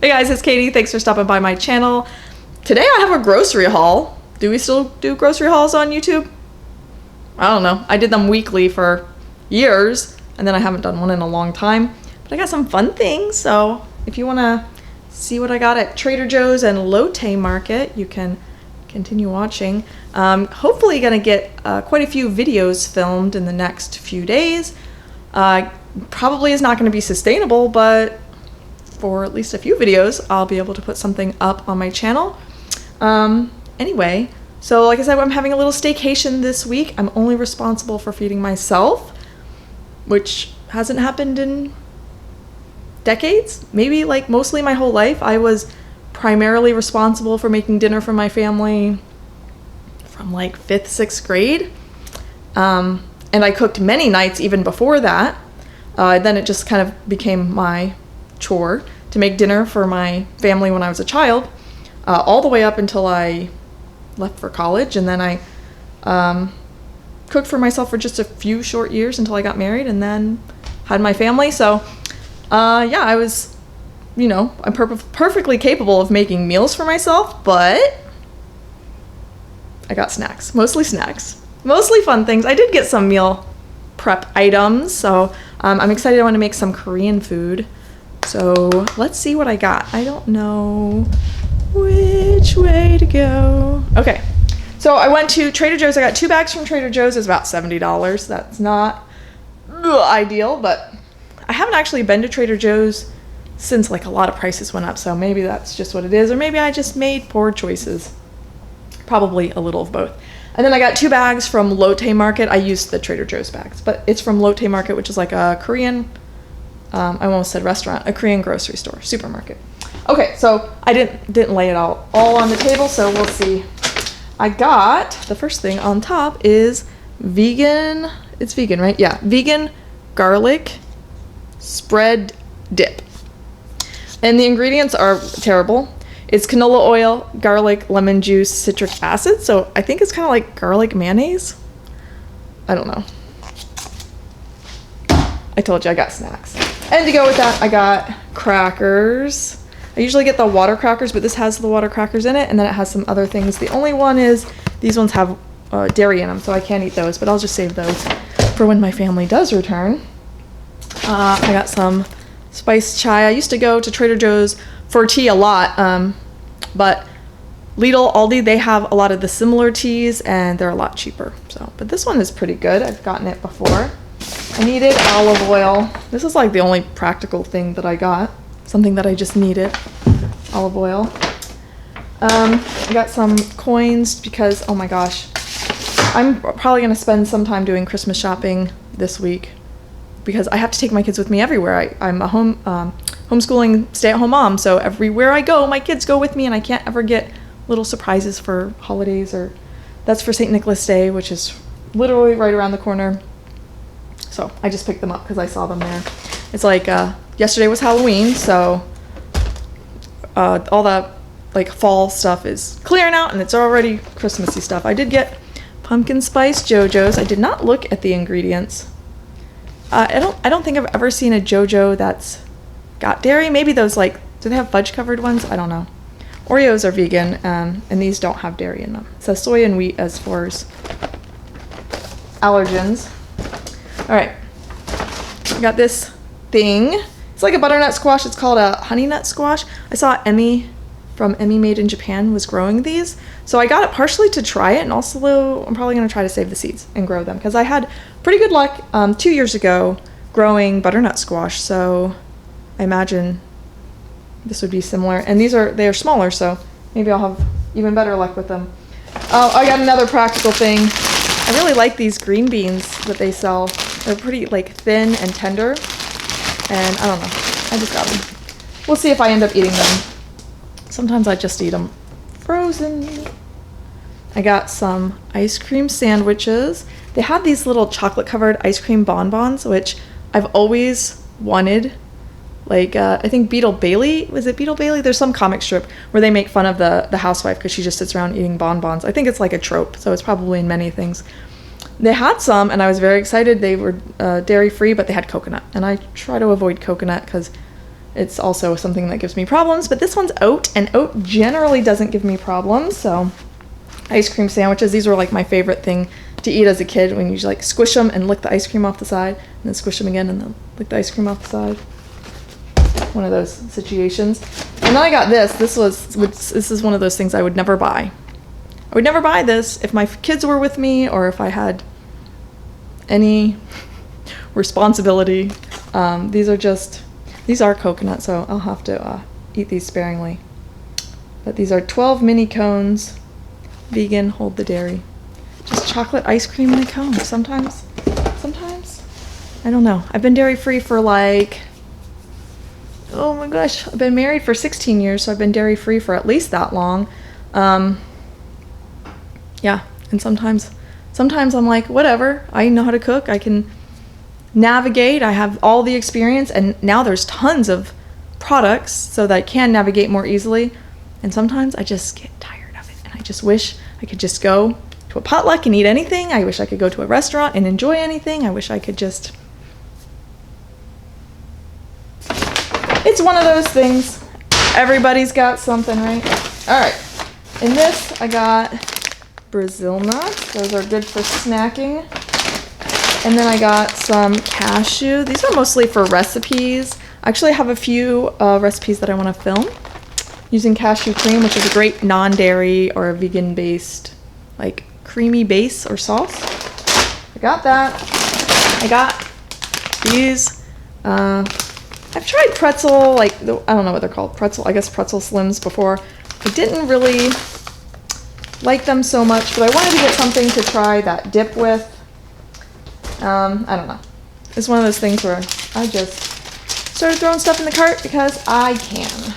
Hey guys, it's Katie. Thanks for stopping by my channel. Today I have a grocery haul. Do we still do grocery hauls on YouTube? I don't know. I did them weekly for years, and then I haven't done one in a long time. But I got some fun things, so if you want to see what I got at Trader Joe's and Lotte Market, you can continue watching. Hopefully gonna get quite a few videos filmed in the next few days. Probably is not going to be sustainable, but for at least a few videos, I'll be able to put something up on my channel. Anyway, so like I said, I'm having a little staycation this week. I'm only responsible for feeding myself, which hasn't happened in decades, maybe like mostly my whole life. I was primarily responsible for making dinner for my family from like 5th, 6th grade. And I cooked many nights even before that. Then it just kind of became my chore to make dinner for my family when I was a child, all the way up until I left for college. And then I cooked for myself for just a few short years until I got married and then had my family. So yeah, I was, you know, I'm perfectly capable of making meals for myself, but I got snacks, mostly fun things. I did get some meal prep items, so I'm excited. I want to make some Korean food. So let's see what I got. I don't know which way to go. Okay, so I went to Trader Joe's. I got 2 bags from Trader Joe's. It's about $70. That's not ideal, but I haven't actually been to Trader Joe's since like a lot of prices went up, so maybe that's just what it is, or maybe I just made poor choices. Probably a little of both. And then I got 2 bags from Lotte Market. I used the Trader Joe's bags, but it's from Lotte Market, which is like a Korean, I almost said restaurant, a Korean grocery store, supermarket. Okay, so I didn't lay it all on the table, so we'll see. I got, the first thing on top is vegan, it's vegan, right? Yeah, vegan garlic spread dip. And the ingredients are terrible. It's canola oil, garlic, lemon juice, citric acid. So I think it's kind of like garlic mayonnaise. I don't know. I told you I got snacks. And to go with that, I got crackers. I usually get the water crackers, but this has the water crackers in it, and then it has some other things. The only one is these ones have dairy in them, so I can't eat those, but I'll just save those for when my family does return. I got some spiced chai. I used to go to Trader Joe's for tea a lot, but Lidl, Aldi, they have a lot of the similar teas and they're a lot cheaper. So, but this one is pretty good. I've gotten it before. I needed olive oil. This is like the only practical thing that I got. Something that I just needed. Olive oil. I got some coins because, oh my gosh, I'm probably gonna spend some time doing Christmas shopping this week because I have to take my kids with me everywhere. I'm a homeschooling stay-at-home mom, so everywhere I go, my kids go with me, and I can't ever get little surprises for holidays, or that's for St. Nicholas Day, which is literally right around the corner. So I just picked them up because I saw them there. It's like yesterday was Halloween, so all the like fall stuff is clearing out, and it's already Christmassy stuff. I did get pumpkin spice JoJo's. I did not look at the ingredients. I don't think I've ever seen a JoJo that's got dairy. Maybe those, like, do they have fudge covered ones? I don't know. Oreos are vegan, and these don't have dairy in them. It says soy and wheat as far as allergens. All right, I got this thing. It's like a butternut squash. It's called a honey nut squash. I saw Emmy from Emmy Made in Japan was growing these, so I got it partially to try it, and also I'm probably going to try to save the seeds and grow them because I had pretty good luck 2 years ago growing butternut squash, so I imagine this would be similar. And they are smaller, so maybe I'll have even better luck with them. Oh, I got another practical thing. I really like these green beans that they sell. They're pretty like thin and tender, and I don't know, I just got them. We'll see if I end up eating them. Sometimes I just eat them frozen. I got some ice cream sandwiches. They had these little chocolate covered ice cream bonbons, which I've always wanted. Like, I think Beetle Bailey, was it Beetle Bailey? There's some comic strip where they make fun of the housewife because she just sits around eating bonbons. I think it's like a trope, so it's probably in many things. They had some, and I was very excited. They were dairy free, but they had coconut, and I try to avoid coconut because It's also something that gives me problems, but this one's oat, and oat generally doesn't give me problems. So ice cream sandwiches, these were like my favorite thing to eat as a kid, when you like squish them and lick the ice cream off the side, and then squish them again and then lick the ice cream off the side. One of those situations. And then I got this. This is one of those things I would never buy. I would never buy this if my kids were with me or if I had any responsibility. These are coconut, so I'll have to eat these sparingly. But these are 12 mini cones, vegan, hold the dairy. Just chocolate ice cream in a cone. Sometimes, I don't know. I've been dairy-free for like, oh my gosh, I've been married for 16 years, so I've been dairy-free for at least that long. Yeah, and sometimes I'm like, whatever, I know how to cook, I can navigate, I have all the experience, and now there's tons of products so that I can navigate more easily. And sometimes I just get tired of it, and I just wish I could just go to a potluck and eat anything. I wish I could go to a restaurant and enjoy anything. I wish I could just... It's one of those things. Everybody's got something, right? All right. In this, I got Brazil nuts. Those are good for snacking. And then I got some cashew. These are mostly for recipes. I actually have a few recipes that I want to film using cashew cream, which is a great non-dairy or a vegan-based, like creamy base or sauce. I got that. I got these. I've tried pretzel, like, I don't know what they're called, pretzel, I guess pretzel Slims before. I didn't really like them so much, but I wanted to get something to try that dip with. I don't know. It's one of those things where I just started throwing stuff in the cart because I can.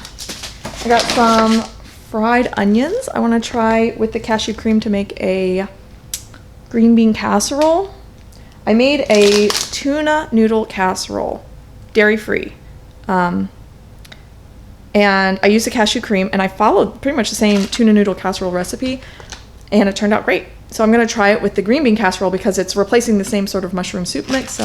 I got some fried onions. I want to try with the cashew cream to make a green bean casserole. I made a tuna noodle casserole, dairy-free. And I used the cashew cream, and I followed pretty much the same tuna noodle casserole recipe, and it turned out great. So I'm going to try it with the green bean casserole because it's replacing the same sort of mushroom soup mix. So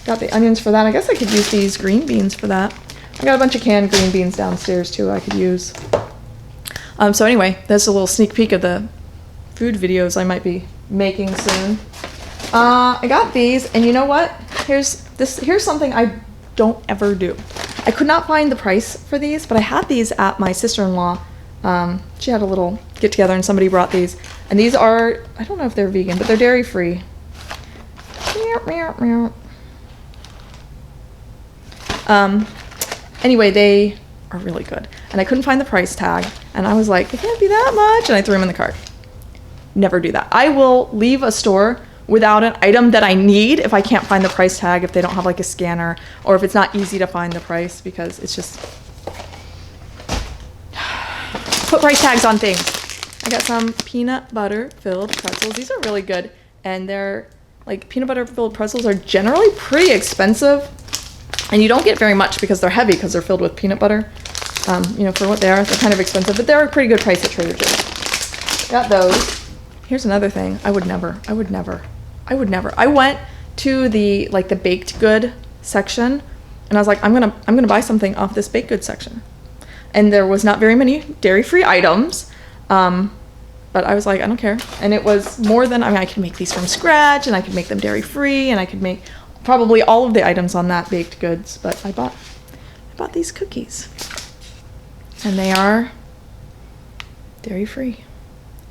got the onions for that. I guess I could use these green beans for that. I got a bunch of canned green beans downstairs too I could use. So anyway, that's a little sneak peek of the food videos I might be making soon. I got these, and you know what? Here's something I don't ever do. I could not find the price for these, but I had these at my sister-in-law. She had a little get-together, and somebody brought these. And these are, I don't know if they're vegan, but they're dairy-free. Anyway, they are really good. And I couldn't find the price tag, and I was like, it can't be that much, and I threw them in the cart. Never do that. I will leave a store without an item that I need if I can't find the price tag, if they don't have like a scanner, or if it's not easy to find the price, because it's just... Put price tags on things. I got some peanut butter filled pretzels. These are really good, and they're like peanut butter filled pretzels are generally pretty expensive, and you don't get very much because they're heavy because they're filled with peanut butter. You know, for what they are, they're kind of expensive, but they're a pretty good price at Trader Joe's. Got those. Here's another thing. I would never. I went to the baked good section, and I was like, I'm gonna buy something off this baked good section. And there was not very many dairy-free items, but I was like, I don't care. And it was more than, I mean, I could make these from scratch, and I could make them dairy-free, and I could make probably all of the items on that baked goods. But I bought these cookies, and they are dairy-free.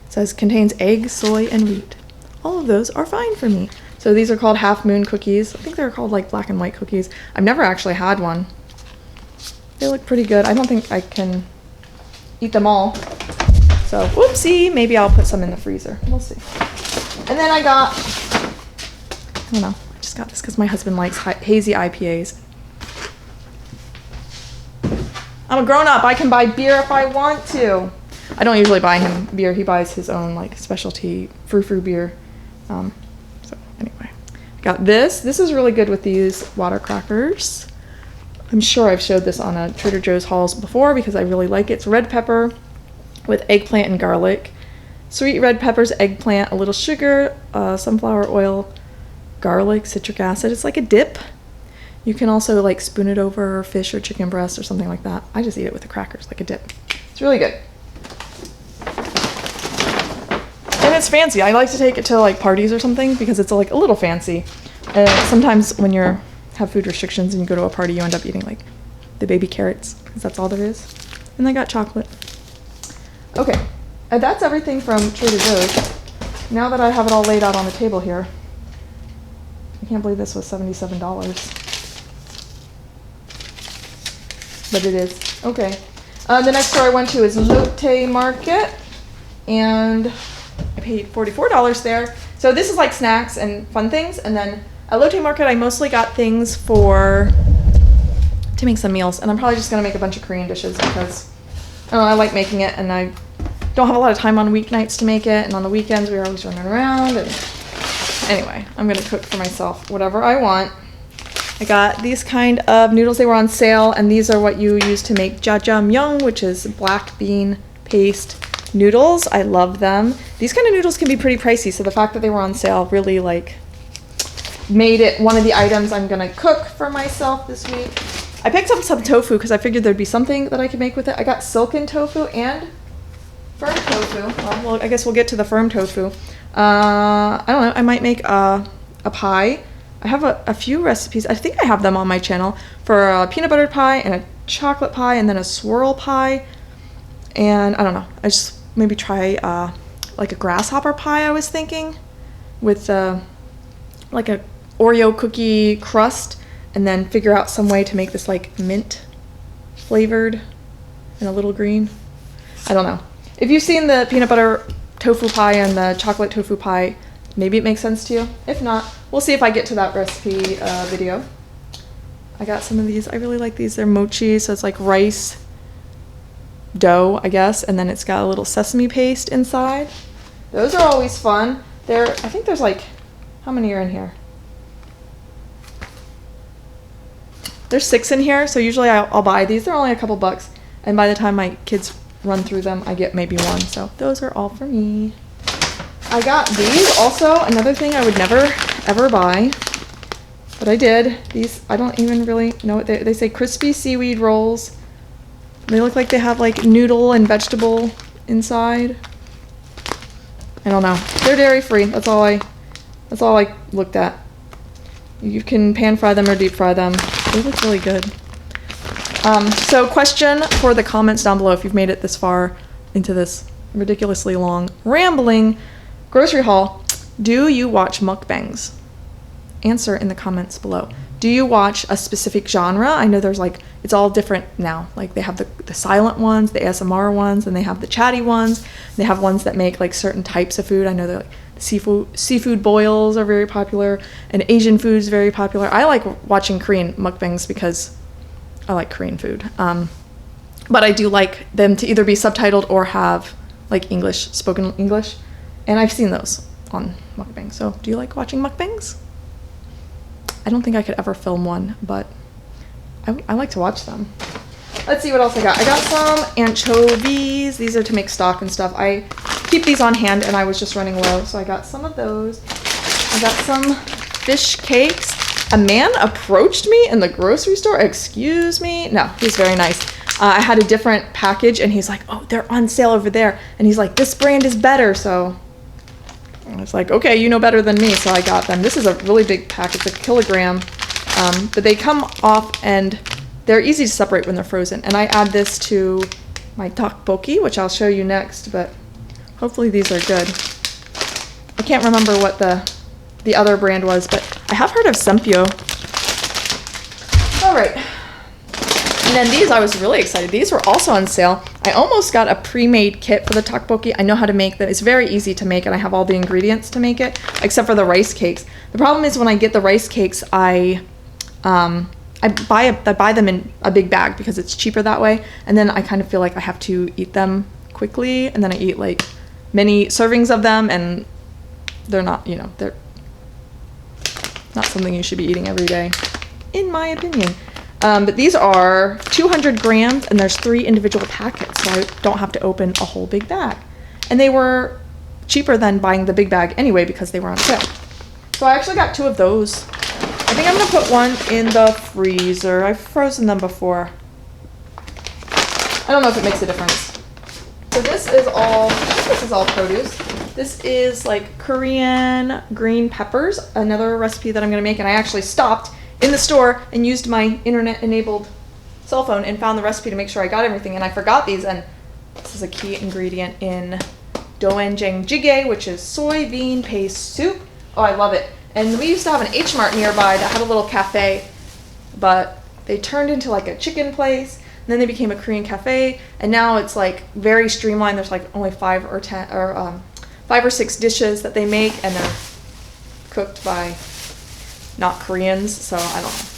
It says contains egg, soy, and wheat. All of those are fine for me. So these are called Half Moon cookies. I think they're called like black and white cookies. I've never actually had one. They look pretty good. I don't think I can eat them all. So, whoopsie, maybe I'll put some in the freezer. We'll see. And then I don't know, I just got this because my husband likes hazy IPAs. I'm a grown-up. I can buy beer if I want to. I don't usually buy him beer. He buys his own like specialty frou-frou beer. So anyway, I got this. This is really good with these water crackers. I'm sure I've showed this on a Trader Joe's hauls before because I really like it. It's red pepper with eggplant and garlic. Sweet red peppers, eggplant, a little sugar, sunflower oil, garlic, citric acid. It's like a dip. You can also like spoon it over fish or chicken breast or something like that. I just eat it with the crackers like a dip. It's really good. And it's fancy. I like to take it to like parties or something because it's like a little fancy. Sometimes when you have food restrictions and you go to a party, you end up eating like the baby carrots because that's all there is. And I got chocolate. Okay, and that's everything from Trader Joe's. Now that I have it all laid out on the table here, I can't believe this was $77. But it is. Okay. The next store I went to is Lotte Market, and I paid $44 there. So this is like snacks and fun things. And then at Lotte Market, I mostly got things to make some meals. And I'm probably just going to make a bunch of Korean dishes because I like making it, and I don't have a lot of time on weeknights to make it. And on the weekends, we're always running around. And anyway, I'm going to cook for myself whatever I want. I got these kind of noodles. They were on sale, and these are what you use to make jjajangmyeon, which is black bean paste noodles. I love them. These kind of noodles can be pretty pricey, so the fact that they were on sale really like made it one of the items I'm gonna cook for myself this week. I picked up some tofu because I figured there'd be something that I could make with it. I got silken tofu and firm tofu. Well, I guess we'll get to the firm tofu. I don't know. I might make a pie. I have a few recipes. I think I have them on my channel for a peanut butter pie and a chocolate pie and then a swirl pie. And I don't know. I just maybe try like a grasshopper pie, I was thinking, with like a Oreo cookie crust, and then figure out some way to make this like mint flavored and a little green. I don't know. If you've seen the peanut butter tofu pie and the chocolate tofu pie, maybe it makes sense to you. If not, we'll see if I get to that recipe video. I got some of these. I really like these. They're mochi, so it's like rice dough, I guess, and then it's got a little sesame paste inside. Those are always fun. I think there's like, how many are in here? There's 6 in here, so usually I'll buy these. They're only a couple bucks, and by the time my kids run through them, I get maybe 1. So those are all for me. I got these also, another thing I would never ever buy, but I did. These, I don't even really know what they say. Crispy seaweed rolls. They look like they have like noodle and vegetable inside. I don't know. They're dairy free. That's all I looked at. You can pan fry them or deep fry them. They look really good. So question for the comments down below, if you've made it this far into this ridiculously long rambling grocery haul, do you watch mukbangs? Answer in the comments below. Do you watch a specific genre? I know there's like, it's all different now. Like they have the silent ones, the ASMR ones, and they have the chatty ones. They have ones that make like certain types of food. I know they're like seafood boils are very popular, and Asian food is very popular. I like watching Korean mukbangs because I like Korean food. But I do like them to either be subtitled or have like English, spoken English. And I've seen those on mukbang. So do you like watching mukbangs? I don't think I could ever film one, but I like to watch them. Let's see what else I got. I got some anchovies. These are to make stock and stuff. I keep these on hand, and I was just running low, so I got some of those. I got some fish cakes. A man approached me in the grocery store. Excuse me. No, he's very nice. I had a different package, and he's like, oh, they're on sale over there. And he's like, this brand is better, so I was like, okay, you know better than me, so I got them. This is a really big pack. It's a kilogram, but they come off, and they're easy to separate when they're frozen. And I add this to my tteokbokki, which I'll show you next, but hopefully these are good. I can't remember what the other brand was, but I have heard of Sempyo. All right. And then these, I was really excited. These were also on sale. I almost got a pre-made kit for the tteokbokki. I know how to make them. It's very easy to make, and I have all the ingredients to make it, except for the rice cakes. The problem is when I get the rice cakes, I buy them in a big bag because it's cheaper that way, and then I kind of feel like I have to eat them quickly, and then I eat like many servings of them, and they're not, they're not something you should be eating every day, in my opinion. But these are 200 grams, and there's 3 individual packets, so I don't have to open a whole big bag. And they were cheaper than buying the big bag anyway because they were on sale. So I actually got 2 of those. I think I'm gonna put one in the freezer. I've frozen them before. I don't know if it makes a difference. So this is all produce. This is like Korean green peppers, another recipe that I'm gonna make, and I actually stopped in the store and used my internet-enabled cell phone and found the recipe to make sure I got everything, and I forgot these, and this is a key ingredient in doenjang jjigae, which is soybean paste soup. Oh, I love it. And we used to have an H Mart nearby that had a little cafe, but they turned into like a chicken place, and then they became a Korean cafe, and now it's like very streamlined. There's like only 5 or 6 dishes that they make, and they're cooked by not Koreans, so I don't know.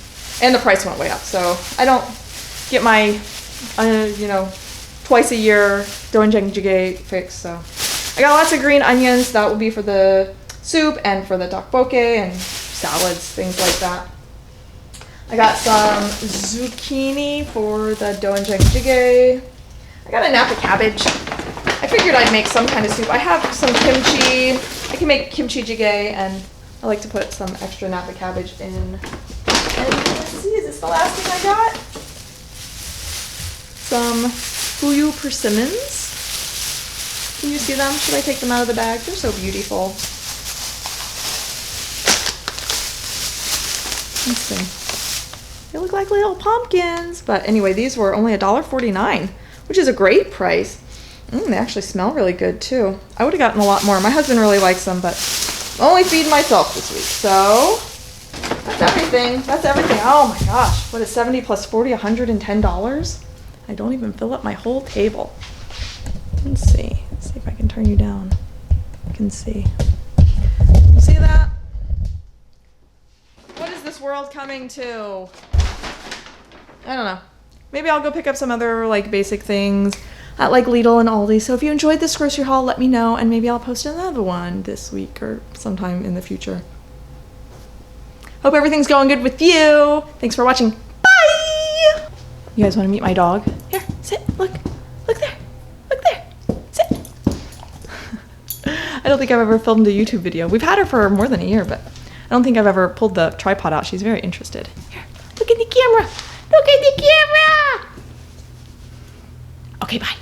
And the price went way up, so I don't get my, twice a year doenjang jjigae fix. So I got lots of green onions. That will be for the soup and for the tteokbokki and salads, things like that. I got some zucchini for the doenjang jjigae. I got a napa cabbage. I figured I'd make some kind of soup. I have some kimchi. I can make kimchi jjigae, and I like to put some extra napa cabbage in. And let's see, is this the last thing I got? Some fuyu persimmons. Can you see them? Should I take them out of the bag? They're so beautiful. Let's see. They look like little pumpkins. But anyway, these were only $1.49, which is a great price. They actually smell really good too. I would have gotten a lot more. My husband really likes them, but I'm only feeding myself this week. So that's everything. That's everything. Oh my gosh. What is 70 plus 40? $110? I don't even fill up my whole table. Let's see. Let's see if I can turn you down. You can see. You see that? What is this world coming to? I don't know. Maybe I'll go pick up some other like basic things at like Lidl and Aldi. So if you enjoyed this grocery haul, let me know, and maybe I'll post another one this week or sometime in the future. Hope everything's going good with you. Thanks for watching. Bye! You guys want to meet my dog? Here, sit, look. Look there. Look there. Sit. I don't think I've ever filmed a YouTube video. We've had her for more than a year, but I don't think I've ever pulled the tripod out. She's very interested. Here, look at the camera. Look at the camera. Okay, bye.